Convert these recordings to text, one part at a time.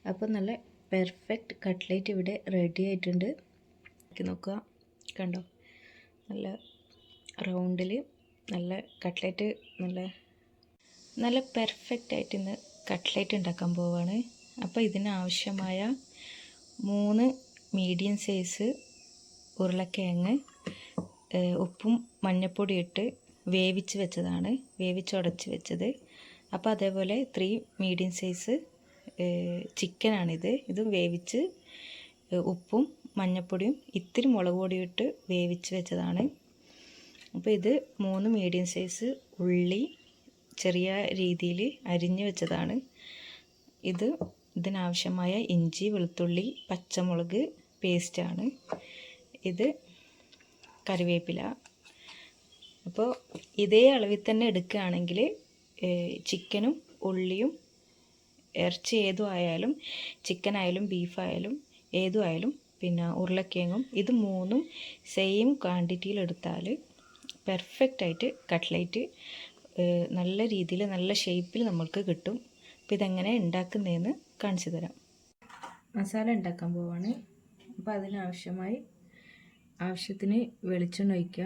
അപ്പോൾ നല്ല perfect cutlet ഇവിടെ റെഡി ആയിട്ടുണ്ട്. നോക്കുക, കണ്ടോ, നല്ല റൗണ്ടിൽ നല്ല കട്ട്ലേറ്റ്, നല്ല പെർഫെക്റ്റ് ആയിട്ട് ഇന്ന് കട്ട്ലേറ്റ് ഉണ്ടാക്കാൻ പോവുകയാണ്. അപ്പോൾ ഇതിനാവശ്യമായ 3 മീഡിയം സൈസ് ഉരുളക്കിഴങ്ങ് ഉപ്പും മഞ്ഞൾപ്പൊടി ഇട്ട് വേവിച്ചുടച്ച് വെച്ചത്. അപ്പോൾ അതേപോലെ 3 മീഡിയം സൈസ് ചിക്കനാണിത്. ഇത് വേവിച്ച് ഉപ്പും മഞ്ഞൾപ്പൊടിയും ഇത്തിരി മുളക് പൊടിയും ഇട്ട് വേവിച്ച് വെച്ചതാണ്. അപ്പോൾ ഇത് 3 മീഡിയം സൈസ് ഉള്ളി ചെറിയ രീതിയിൽ അരിഞ്ഞ് വെച്ചതാണ്. ഇതിനാവശ്യമായ ഇഞ്ചി, വെളുത്തുള്ളി, പച്ചമുളക് പേസ്റ്റാണ്. ഇത് കറിവേപ്പില. അപ്പോൾ ഇതേ അളവിൽ തന്നെ എടുക്കുകയാണെങ്കിൽ ചിക്കനും ഉള്ളിയും ഇറച്ചി ഏതും ആയാലും, ചിക്കനായാലും ബീഫായാലും ഏതും ആയാലും, പിന്നെ ഉരുളക്കിഴങ്ങും, ഇത് 3ഉം സെയിം ക്വാണ്ടിറ്റിയിൽ എടുത്താൽ പെർഫെക്റ്റായിട്ട് കട്ട്ലേറ്റ് നല്ല രീതിയിൽ നല്ല ഷേപ്പിൽ നമ്മൾക്ക് കിട്ടും. അപ്പോൾ ഇതെങ്ങനെ ഉണ്ടാക്കുന്നതെന്ന് കാണിച്ചു തരാം. മസാല ഉണ്ടാക്കാൻ പോവാണ്. അപ്പോൾ ആവശ്യത്തിന് വെളിച്ചെണ്ണ ഒഴിക്കുക.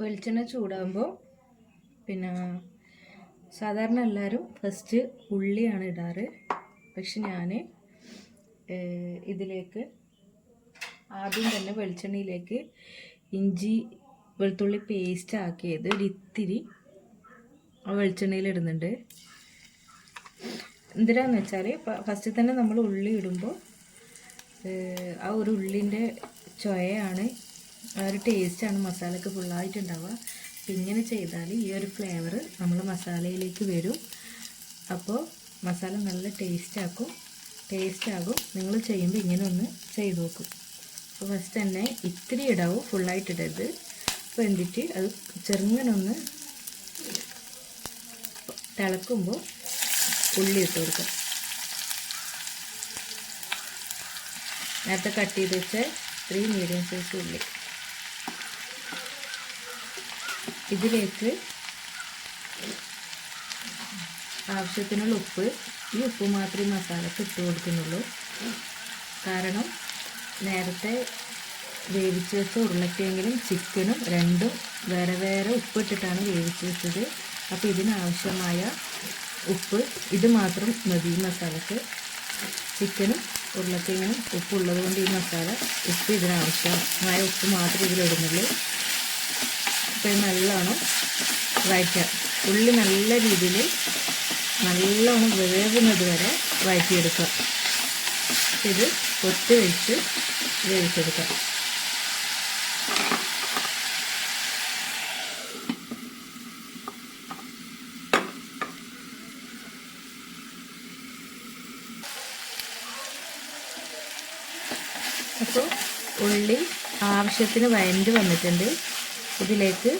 വെളിച്ചെണ്ണ ചൂടാകുമ്പോൾ പിന്നെ സാധാരണ എല്ലാവരും ഫസ്റ്റ് ഉള്ളിയാണ് ഇടാറ്. പക്ഷെ ഞാൻ ഇതിലേക്ക് ആദ്യം തന്നെ വെളിച്ചെണ്ണയിലേക്ക് ഇഞ്ചി വെളുത്തുള്ളി പേസ്റ്റ് ആക്കിയത് ഒരിത്തിരി വെളിച്ചെണ്ണയിൽ ഇടുന്നുണ്ട്. എന്തിനാന്ന് വെച്ചാൽ ഫസ്റ്റ് തന്നെ നമ്മൾ ഉള്ളി ഇടുമ്പോൾ ആ ഒരു ഉള്ളിൻ്റെ ചൊയയാണ്, ആ ഒരു ടേസ്റ്റാണ് മസാലയ്ക്ക് ഫുള്ളായിട്ടുണ്ടാവുക. അപ്പം ഇങ്ങനെ ചെയ്താൽ ഈ ഒരു ഫ്ലേവർ നമ്മൾ മസാലയിലേക്ക് വരും. അപ്പോൾ മസാല നല്ല ടേസ്റ്റാകും. നിങ്ങൾ ചെയ്യുമ്പോൾ ഇങ്ങനെ ഒന്ന് ചെയ്ത് നോക്കും. അപ്പോൾ ഫസ്റ്റ് തന്നെ ഇത്തിരി ഇടാവും, ഫുള്ളായിട്ട് ഇടരുത്. അപ്പോൾ എന്നിട്ട് അത് ചെറുങ്ങനൊന്ന് തിളക്കുമ്പോൾ ഉള്ളി ഇട്ട് കൊടുക്കുക. നേരത്തെ കട്ട് ചെയ്ത് വെച്ച 3 മീഡിയം സൈസ് ഉള്ളി. ഇതിലേക്ക് ആവശ്യത്തിനുള്ള ഉപ്പ്, ഈ ഉപ്പ് മാത്രമേ മസാലക്ക് ഇട്ട് കൊടുക്കുന്നുള്ളൂ. കാരണം നേരത്തെ വേവിച്ച് വെച്ച ഉരുളക്കിഴങ്ങിലും ചിക്കനും രണ്ടും വേറെ വേറെ ഉപ്പിട്ടിട്ടാണ് വേവിച്ച് വെച്ചത്. അപ്പോൾ ഇതിനാവശ്യമായ ഉപ്പ് ഇത് മാത്രം മതി മസാലക്ക്. ചിക്കനും ഉരുളക്കിഴങ്ങിനും ഉപ്പുള്ളത് കൊണ്ട് ഈ മസാല ഉപ്പ് ഇതിനാവശ്യമായ ഉപ്പ് മാത്രമേ ഇതിലിടുന്നുള്ളൂ. അപ്പോൾ നല്ലോണം വഴറ്റുക. ഉള്ളി നല്ല രീതിയിൽ നല്ലോണം വേവുന്നത് വരെ വഴറ്റിയെടുക്കുക. ഇത് കൊത്തി വെച്ച് വേവിച്ചെടുക്കുക. അപ്പോൾ ഉള്ളി ആവശ്യത്തിന് വഴണ്ട് വന്നിട്ടുണ്ട്. ഇതിലേക്ക്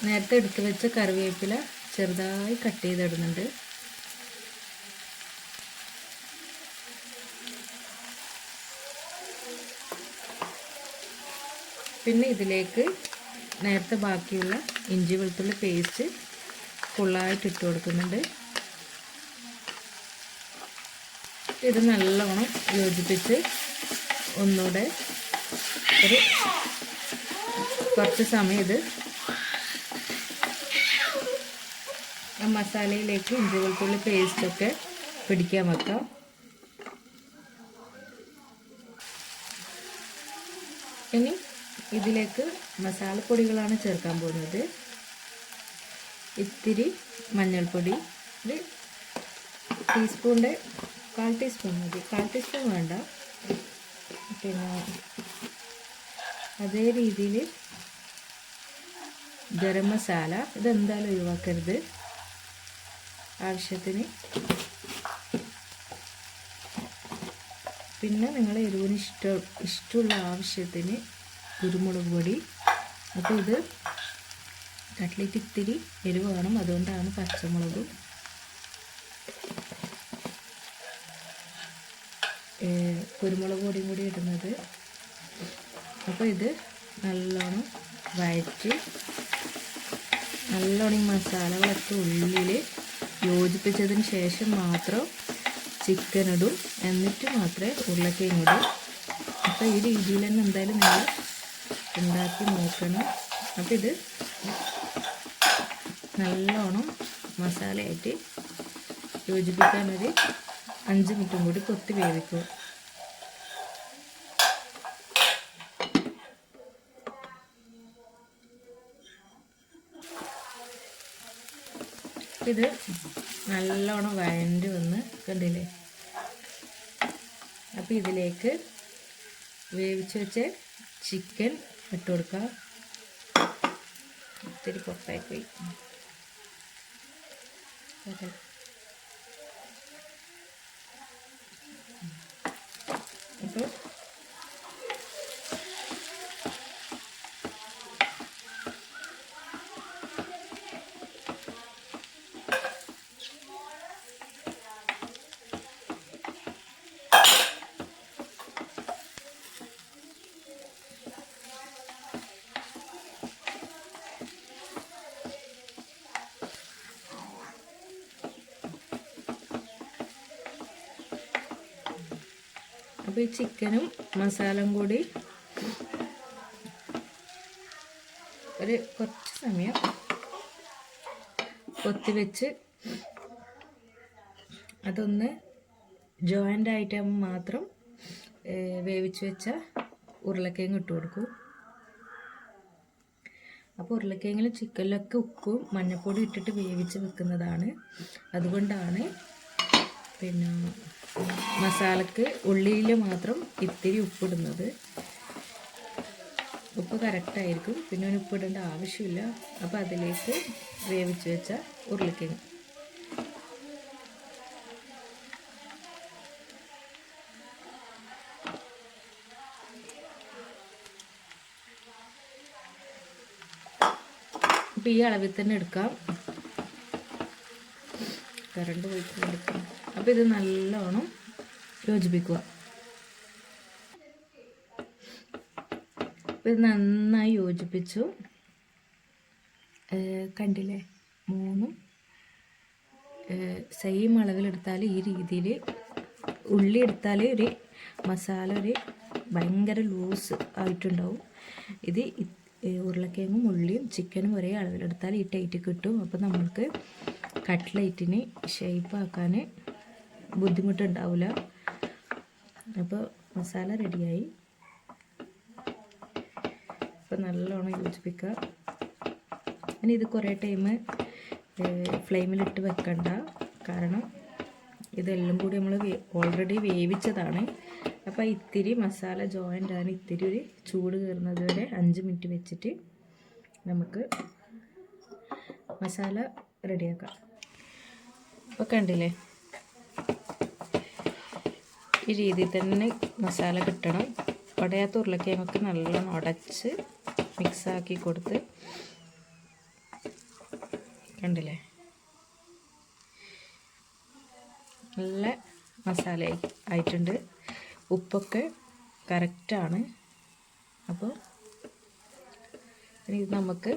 നേരത്തെ എടുത്ത് വെച്ച കറിവേപ്പില ചെറുതായി കട്ട് ചെയ്തിടുന്നുണ്ട്. പിന്നെ ഇതിലേക്ക് നേരത്തെ ബാക്കിയുള്ള ഇഞ്ചി വെളുത്തുള്ളി പേസ്റ്റ് ഫുള്ളായിട്ട് ഇട്ട് കൊടുക്കുന്നുണ്ട്. ഇത് നല്ലോണം യോജിപ്പിച്ച് ഒന്നുകൂടെ കുറച്ച് സമയം ഇത് മസാലയിലേക്ക് ഇഞ്ചി വെളുത്തുള്ളി പേസ്റ്റൊക്കെ പിടിക്കാൻ വെക്കാം. ഇനി ഇതിലേക്ക് മസാലപ്പൊടികളാണ് ചേർക്കാൻ പോകുന്നത്. ഇത്തിരി മഞ്ഞൾപ്പൊടി, ഒരു ടീസ്പൂണിൻ്റെ 1/4 ടീസ്പൂൺ മതി, 1/4 ടീസ്പൂൺ വേണ്ട. പിന്നെ അതേ രീതിയിൽ ഗരം മസാല, ഇതെന്തായാലും ഒഴിവാക്കരുത്. ആവശ്യത്തിന്. പിന്നെ നിങ്ങൾ എരിവിന് ഇഷ്ടമുള്ള ആവശ്യത്തിന് കുരുമുളക് പൊടി. അപ്പോൾ ഇത് കട്ട്ലേറ്റ് ഇത്തിരി എരിവ് വേണം, അതുകൊണ്ടാണ് പച്ചമുളകും. കുരുമുളക് പൊടിയും കൂടി ഇടുന്നത്. അപ്പോൾ ഇത് നല്ലോണം വഴറ്റി നല്ലോണം മസാലകളൊക്കെ ഉള്ളിൽ യോജിപ്പിച്ചതിന് ശേഷം മാത്രം ചിക്കൻ ഇടും, എന്നിട്ട് മാത്രമേ ഉരുളക്കിഴങ്ങ് ഇടും. അപ്പോൾ ഈ രീതിയിൽ തന്നെ എന്തായാലും നിങ്ങൾ ഉണ്ടാക്കി നോക്കണം. അപ്പോൾ ഇത് നല്ലോണം മസാലയായിട്ട് യോജിപ്പിക്കാനൊരു 5 മിനിറ്റും കൂടി കൊത്തി വേവിക്കുക. ഇത് നല്ലോണം വഴണ്ട് വന്ന് കണ്ടില്ലേ. അപ്പോൾ ഇതിലേക്ക് വേവിച്ച് വെച്ച ചിക്കൻ ഇട്ട് കൊടുക്കുക. ഇത്തിരി പുറത്തായി പോയി. അപ്പോൾ ഈ ചിക്കനും മസാലയും കൂടി ഒരു കുറച്ച് സമയം കൊത്തി വെച്ച് അതൊന്ന് ജോയിൻ്റ് ആയിട്ട് മാത്രം വേവിച്ച് വെച്ച ഉരുളക്കിഴങ്ങ് ഇട്ട് കൊടുക്കും. അപ്പോൾ ഉരുളക്കിഴങ്ങിലും ചിക്കനിലൊക്കെ ഉപ്പും മഞ്ഞൾപ്പൊടി ഇട്ടിട്ട് വേവിച്ച് വെക്കുന്നതാണ്. അതുകൊണ്ടാണ് പിന്നെ മസാലക്ക് ഉള്ളിയിൽ മാത്രം ഇത്തിരി ഉപ്പിടുന്നത്. ഉപ്പ് കറക്റ്റായിരിക്കും, പിന്നെ ഒരു ഉപ്പിടേണ്ട ആവശ്യമില്ല. അപ്പോൾ അതിലേക്ക് വേവിച്ച് വെച്ച ഉരുളക്കിഴങ്ങ് അപ്പോൾ ഈ അളവിൽ തന്നെ എടുക്കാം. കറണ്ട് പോയിട്ട് എടുക്കാം. അപ്പോൾ ഇത് നല്ലോണം യോജിപ്പിക്കുക. അപ്പോൾ ഇത് നന്നായി യോജിപ്പിച്ചു. കണ്ടില്ലേ, 3 സെയിം അളവിലെടുത്താൽ ഈ രീതിയിൽ ഉള്ളി എടുത്താൽ ഒരു മസാല ഒരു ഭയങ്കര ലൂസ് ആയിട്ടുണ്ടാവും. ഇത് ഉരുളക്കിഴങ്ങും ഉള്ളിയും ചിക്കനും ഒരേ അളവിലെടുത്താൽ ഈ ടൈറ്റ് കിട്ടും. അപ്പോൾ നമുക്ക് കട്ട്ലൈറ്റിന് ഷേപ്പ് ആക്കാൻ ബുദ്ധിമുട്ടുണ്ടാവില്ല. അപ്പോൾ മസാല റെഡിയായി. അപ്പോൾ നല്ലോണം യോജിപ്പിക്കുക. ഇനി ഇത് കുറേ ടൈം ഫ്ലെയിമിലിട്ട് വെക്കണ്ട, കാരണം ഇതെല്ലാം കൂടി നമ്മൾ ഓൾറെഡി വേവിച്ചതാണ്. അപ്പോൾ ഇത്തിരി മസാല ജോയിൻ്റ് ആണ്, ഇത്തിരി ഒരു ചൂട് കയറുന്നത് വരെ 5 മിനിറ്റ് വെച്ചിട്ട് നമുക്ക് മസാല റെഡിയാക്കാം. അപ്പോൾ കണ്ടില്ലേ, ഈ രീതിയിൽ തന്നെ മസാല കിട്ടണം. ഉടയാത്ത ഉരുളക്കിഴങ്ങൊക്കെ നല്ലോണം ഉടച്ച് മിക്സാക്കി കൊടുത്ത്, കണ്ടില്ലേ നല്ല മസാല ആയിട്ടുണ്ട്. ഉപ്പൊക്കെ കറക്റ്റാണ്. അപ്പോൾ ഇത് നമുക്ക്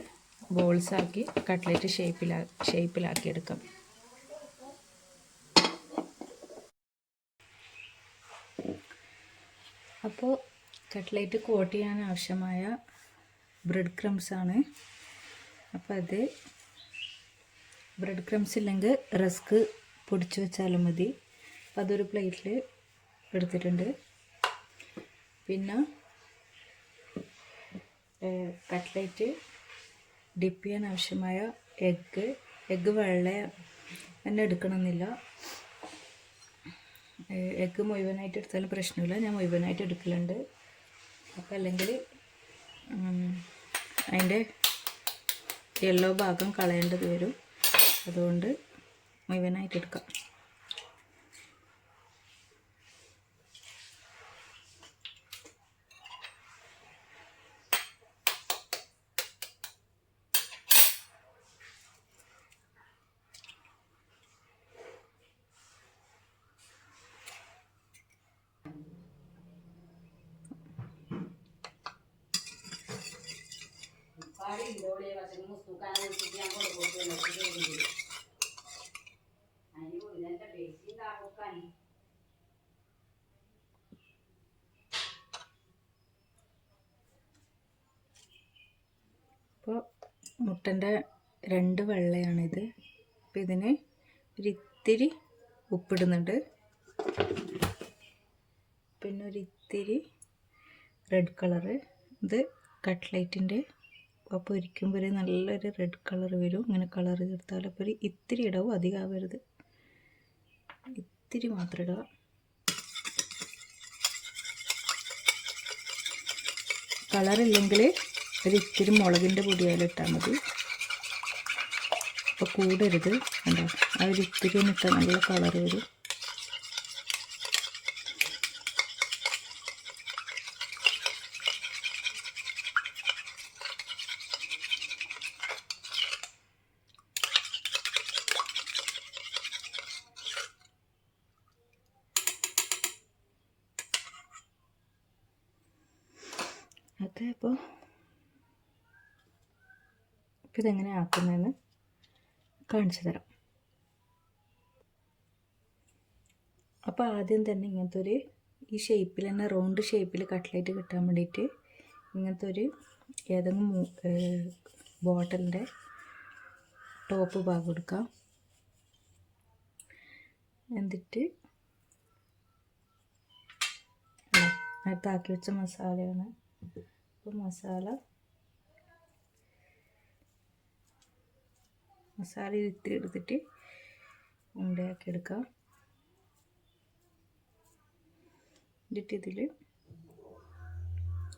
ബോൾസാക്കി കട്ട്ലേറ്റ് ഷേപ്പിലാക്കി എടുക്കാം. അപ്പോൾ കട്ട്ലേറ്റ് കോട്ട് ചെയ്യാൻ ആവശ്യമായ ബ്രെഡ് ക്രംസാണ്. അപ്പോൾ അത് ബ്രെഡ് ക്രംസ് ഇല്ലെങ്കിൽ റസ്ക് പൊടിച്ച് വെച്ചാലും മതി. അപ്പോൾ അതൊരു പ്ലേറ്റിൽ എടുത്തിട്ടുണ്ട്. പിന്നെ കട്ട്ലേറ്റ് ഡിപ്പ് ചെയ്യാൻ ആവശ്യമായ എഗ്ഗ് വെള്ള തന്നെ എടുക്കണമെന്നില്ല. എഗ്ഗ് മുഴുവനായിട്ട് എടുത്താലും പ്രശ്നമില്ല, ഞാൻ മുഴുവനായിട്ട് എടുക്കലുണ്ട്. അപ്പോൾ അല്ലെങ്കിൽ അതിൻ്റെ യെല്ലോ ഭാഗം കളയേണ്ടത് വരും. അതുകൊണ്ട് മുഴുവനായിട്ട് എടുക്കാം. അപ്പോൾ മുട്ടൻ്റെ 2 വെള്ളയാണിത്. അപ്പോൾ ഇതിന് ഒരിത്തിരി ഉപ്പിടുന്നുണ്ട്, പിന്നെ ഒരിത്തിരി റെഡ് കളറ്. ഇത് കട്ട്ലൈറ്റിൻ്റെ അപ്പോൾ പൊരിക്കുമ്പോൾ ഒരു നല്ലൊരു റെഡ് കളർ വരും. ഇങ്ങനെ കളർ ചേർത്താൽ അപ്പോൾ ഒരു ഇത്തിരി ഇടാവും, അധികം ആവരുത്, ഇത്തിരി മാത്രം ഇടുക. കളറില്ലെങ്കിൽ ഒരു ഇത്തിരി മുളകിൻ്റെ പൊടിയായാലും ഇട്ടാൽ മതി. അപ്പോൾ കൂടരുത്, കണ്ടോ, ആ ഒരു ഇത്തിരി ഇട്ടാൽ നല്ല കളർ വരും. ഓക്കെ, അപ്പോൾ ഇതെങ്ങനെ ആക്കുന്നതെന്ന് കാണിച്ചു തരാം. അപ്പോൾ ആദ്യം തന്നെ ഇങ്ങനത്തെ ഒരു ഈ ഷേപ്പിൽ തന്നെ റൗണ്ട് ഷേപ്പിൽ കട്ട്ലേറ്റ് കിട്ടാൻ വേണ്ടിയിട്ട് ഇങ്ങനത്തെ ഒരു ഏതെങ്കിലും ബോട്ടിലിൻ്റെ ടോപ്പ് ഭാഗം എടുക്കാം. എന്നിട്ട് നേരത്താക്കി വെച്ച മസാലയാണ്. അപ്പോൾ മസാല ഇത്തിരി എടുത്തിട്ട് ഉണ്ടയാക്കി എടുക്കാം. എന്നിട്ട് ഇതിൽ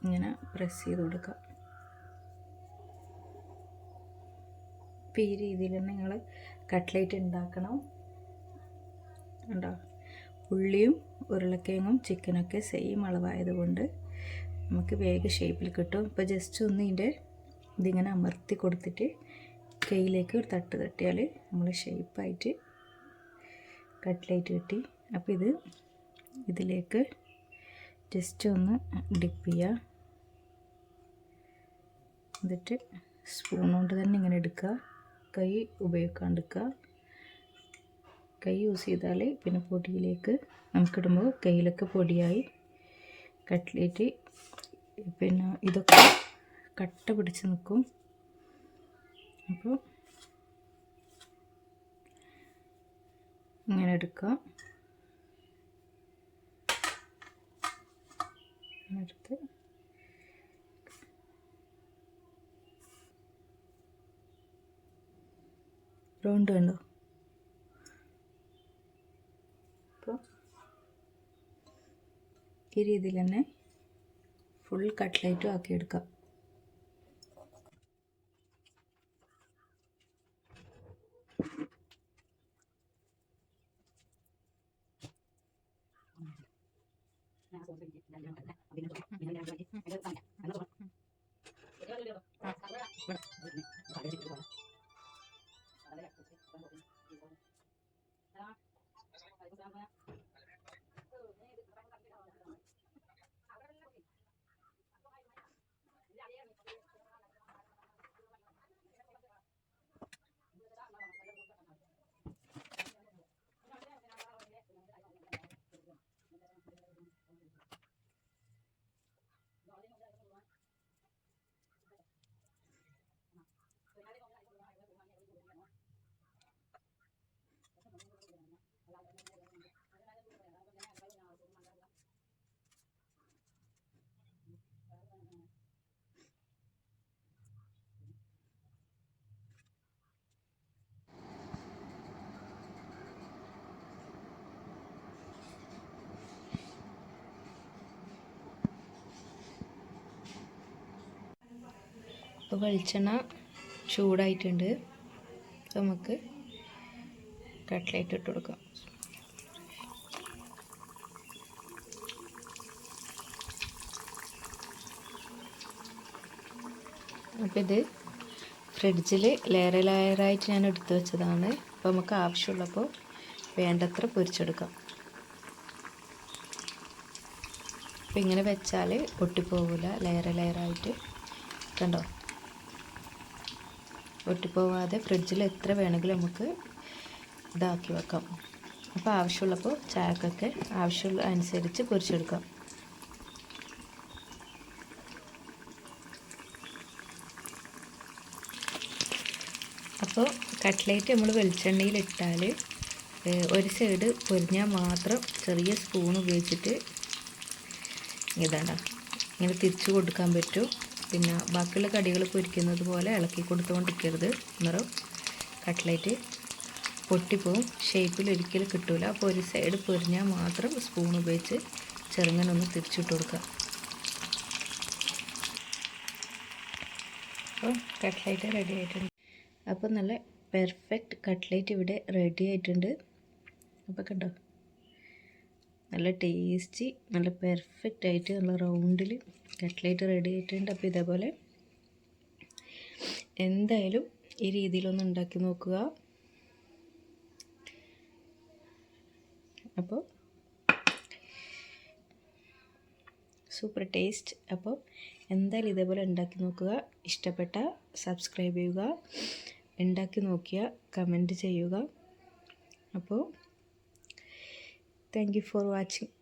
ഇങ്ങനെ പ്രസ് ചെയ്ത് കൊടുക്കാം. അപ്പോൾ ഈ രീതിയിൽ തന്നെ നിങ്ങൾ കട്ട്ലേറ്റ് ഉണ്ടാക്കണം. ഉണ്ടോ, ഉള്ളിയും ഉരുളക്കിഴങ്ങും ചിക്കനൊക്കെ സെയിം അളവായതുകൊണ്ട് നമുക്ക് വേഗം ഷേപ്പിൽ കിട്ടും. ഇപ്പോൾ ജസ്റ്റ് ഒന്ന് ഇതിങ്ങനെ അമർത്തി കൊടുത്തിട്ട് കയ്യിലേക്ക് ഒരു തട്ട് തട്ടിയാൽ നമ്മൾ ഷേപ്പായിട്ട് കട്ട്ലേറ്റ് കിട്ടി. അപ്പോൾ ഇതിലേക്ക് ജസ്റ്റ് ഒന്ന് ഡിപ്പ് ചെയ്യുക. എന്നിട്ട് സ്പൂൺ കൊണ്ട് തന്നെ ഇങ്ങനെ എടുക്കുക, കൈ ഉപയോഗിക്കാണ്ടിരിക്കുക. കൈ യൂസ് ചെയ്താൽ പിന്നെ പൊടിയിലേക്ക് നമുക്കിടുമ്പോൾ കയ്യിലൊക്കെ പൊടിയായി കട്ട്ലേറ്റ് പിന്നെ ഇതൊക്കെ കട്ട പിടിച്ച് നിൽക്കും. അപ്പോൾ ഇങ്ങനെ എടുക്കുക, എടുത്ത് റൗണ്ട് കണ്ടോ. അപ്പോൾ ഈ രീതിയിൽ തന്നെ ഫുൾ കട്ട്ലേറ്റും ആക്കിയെടുക്കാം. അപ്പോൾ വെളിച്ചെണ്ണ ചൂടായിട്ടുണ്ട്. നമുക്ക് കട്ട്ലേറ്റ് ഇട്ട് കൊടുക്കാം. അപ്പോൾ ഇത് ഫ്രിഡ്ജിൽ ലെയറായിട്ട് ഞാൻ എടുത്തു വെച്ചതാണ്. അപ്പോൾ നമുക്ക് ആവശ്യമുള്ളപ്പോൾ വേണ്ടത്ര പൊരിച്ചെടുക്കാം. അപ്പോൾ ഇങ്ങനെ വെച്ചാൽ പൊട്ടിപ്പോകില്ല, ലെയറായിട്ട്. കണ്ടോ, ഒട്ടിപ്പോവാതെ ഫ്രിഡ്ജിൽ എത്ര വേണമെങ്കിലും നമുക്ക് ഇതാക്കി വെക്കാം. അപ്പോൾ ആവശ്യമുള്ളപ്പോൾ ചായക്കൊക്കെ ആവശ്യമുള്ള അനുസരിച്ച് പൊരിച്ചെടുക്കാം. അപ്പോൾ കട്ട്ലേറ്റ് നമ്മൾ വെളിച്ചെണ്ണയിലിട്ടാൽ ഒരു സൈഡ് പൊരിഞ്ഞാൽ മാത്രം ചെറിയ സ്പൂൺ ഉപയോഗിച്ചിട്ട് ഇങ്ങനെ തിരിച്ചു കൊടുക്കാൻ പറ്റും. പിന്നെ ബാക്കിയുള്ള കടികൾ പൊരിക്കുന്നത് പോലെ ഇളക്കി കൊടുത്തുകൊണ്ടിരിക്കരുത്. നിറം കട്ട്ലേറ്റ് പൊട്ടിപ്പോവും, ഷേപ്പിൽ ഒരിക്കലും കിട്ടില്ല. അപ്പോൾ ഒരു സൈഡ് പൊരിഞ്ഞാൽ മാത്രം സ്പൂൺ ഉപയോഗിച്ച് ചെറുങ്ങനെ ഒന്ന് തിരിച്ചിട്ട് കൊടുക്കുക. അപ്പോൾ കട്ട്ലേറ്റ് റെഡി ആയിട്ടുണ്ട്. അപ്പോൾ നല്ല പെർഫെക്റ്റ് കട്ട്ലേറ്റ് ഇവിടെ റെഡി ആയിട്ടുണ്ട്. അപ്പോൾ കണ്ടോ, നല്ല ടേസ്റ്റി, നല്ല പെർഫെക്റ്റ് ആയിട്ട് നല്ല റൗണ്ടിൽ കട്ട്ലേറ്റ് റെഡി ആയിട്ടുണ്ട്. അപ്പോൾ ഇതേപോലെ എന്തായാലും ഈ രീതിയിലൊന്ന് ഉണ്ടാക്കി നോക്കുക. അപ്പോൾ സൂപ്പർ ടേസ്റ്റ്. അപ്പോൾ എന്തായാലും ഇതേപോലെ ഉണ്ടാക്കി നോക്കുക. ഇഷ്ടപ്പെട്ട സബ്സ്ക്രൈബ് ചെയ്യുക, ഉണ്ടാക്കി നോക്കിയാൽ കമൻറ്റ് ചെയ്യുക. അപ്പോൾ thank you for watching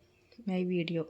my video.